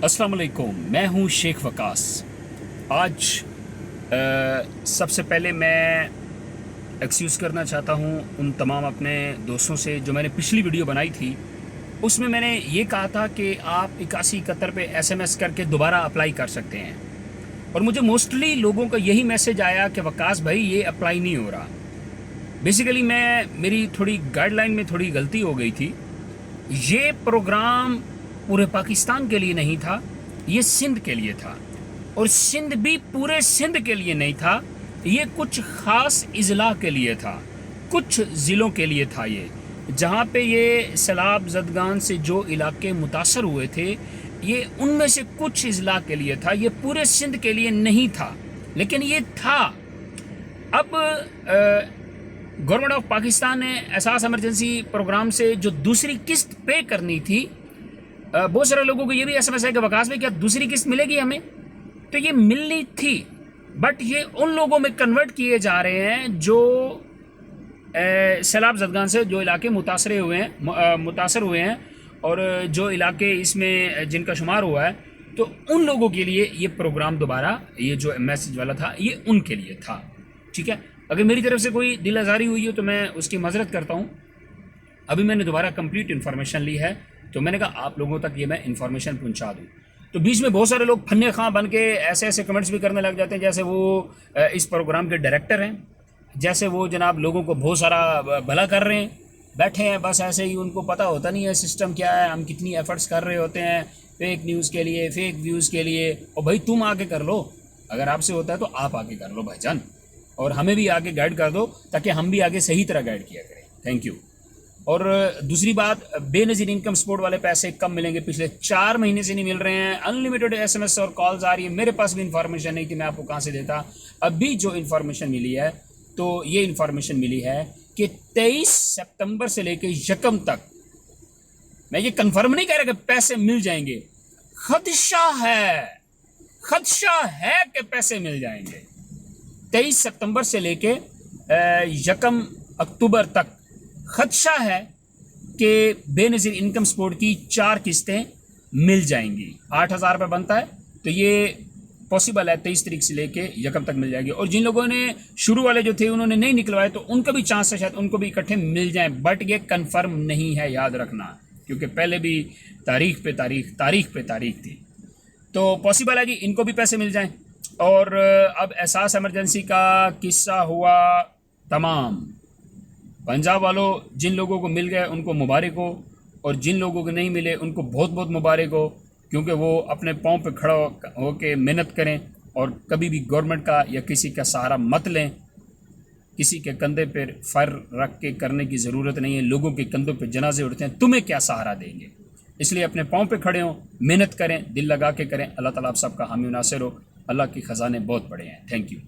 अस्सलाम वालेकुम, मैं हूँ शेख वकास। आज सबसे पहले मैं एक्सक्यूज़ करना चाहता हूँ उन तमाम अपने दोस्तों से जो मैंने पिछली वीडियो बनाई थी। उसमें मैंने ये कहा था कि आप 8171 पे SMS करके दोबारा अप्लाई कर सकते हैं, और मुझे मोस्टली लोगों का यही मैसेज आया कि वकास भाई ये अप्लाई नहीं हो रहा। बेसिकली मेरी थोड़ी गाइडलाइन में थोड़ी गलती हो गई थी। ये प्रोग्राम पूरे पाकिस्तान के लिए नहीं था, ये सिंध के लिए था, और सिंध भी पूरे सिंध के लिए नहीं था, ये कुछ ख़ास अजला के लिए था, कुछ ज़िलों के लिए था। ये जहाँ पे ये सैलाब ज़दगान से जो इलाके मुतासर हुए थे, ये उनमें से कुछ अजला के लिए था, ये पूरे सिंध के लिए नहीं था, लेकिन ये था। अब गवर्नमेंट ऑफ पाकिस्तान ने एहसास एमरजेंसी प्रोग्राम से जो दूसरी किस्त पे करनी थी, बहुत सारे लोगों को ये भी SMS है कि वकास में क्या दूसरी किस्त मिलेगी हमें, तो ये मिलनी थी, बट ये उन लोगों में कन्वर्ट किए जा रहे हैं जो सैलाब ज़दगान से जो इलाके मुतासर हुए हैं और जो इलाके इसमें जिनका शुमार हुआ है, तो उन लोगों के लिए ये प्रोग्राम दोबारा, ये जो मैसेज वाला था, ये उनके लिए था। ठीक है, अगर मेरी तरफ से कोई दिल आज़ारी हुई हो तो मैं उसकी माजरत करता हूँ। अभी मैंने दोबारा कंप्लीट इन्फॉर्मेशन ली है, तो मैंने कहा आप लोगों तक ये मैं इन्फॉर्मेशन पहुंचा दूं। तो बीच में बहुत सारे लोग फन्ने खां बन के ऐसे ऐसे कमेंट्स भी करने लग जाते हैं, जैसे वो इस प्रोग्राम के डायरेक्टर हैं, जैसे वो जनाब लोगों को बहुत सारा भला कर रहे हैं, बैठे हैं बस ऐसे ही, उनको पता होता नहीं है सिस्टम क्या है, हम कितनी एफर्ट्स कर रहे होते हैं फेक न्यूज़ के लिए, फेक व्यूज़ के लिए। और भाई तुम आके कर लो, अगर आपसे होता है तो आप आके कर लो भाईजान, और हमें भी आगे गाइड कर दो ताकि हम भी आगे सही तरह गाइड किया करें। Thank you. और दूसरी बात, बेनज़ीर इनकम सपोर्ट वाले पैसे कब मिलेंगे? पिछले 4 महीने से नहीं मिल रहे हैं। अनलिमिटेड SMS और कॉल्स आ रही है, मेरे पास भी इन्फॉर्मेशन नहीं थी, मैं आपको कहाँ से देता। अभी जो इन्फॉर्मेशन मिली है, तो ये इन्फॉर्मेशन मिली है कि 23 सितंबर से लेकर यकम तक, मैं ये कंफर्म नहीं कह रहा कि पैसे मिल जाएंगे, खदशा है कि पैसे मिल जाएंगे। 23 सितंबर से लेके यकम अक्टूबर तक खदशा है कि बेनज़ीर इनकम सपोर्ट की 4 किस्तें मिल जाएंगी। 8,000 रुपये बनता है, तो ये पॉसिबल है 23 तारीख से लेके यकम तक मिल जाएगी। और जिन लोगों ने शुरू वाले जो थे उन्होंने नहीं निकलवाए, तो उनका भी चांस है शायद उनको भी इकट्ठे मिल जाएं, बट ये कंफर्म नहीं है, याद रखना, क्योंकि पहले भी तारीख पे तारीख थी। तो पॉसिबल है कि इनको भी पैसे मिल जाएं। और अब एहसास एमरजेंसी का किस्सा हुआ तमाम। पंजाब वालों, जिन लोगों को मिल गए उनको मुबारक हो, और जिन लोगों को नहीं मिले उनको बहुत बहुत मुबारक हो, क्योंकि वो अपने पाँव पे खड़ा हो के मेहनत करें और कभी भी गवर्नमेंट का या किसी का सहारा मत लें। किसी के कंधे पर फर रख के करने की ज़रूरत नहीं है, लोगों के कंधों पे जनाजे उठते हैं, तुम्हें क्या सहारा देंगे? इसलिए अपने पाँव पे खड़े हों, मेहनत करें, दिल लगा के करें। अल्लाह ताला आप सबका हामी नासिर हो। अल्लाह के ख़जाने बहुत बड़े हैं। Thank you.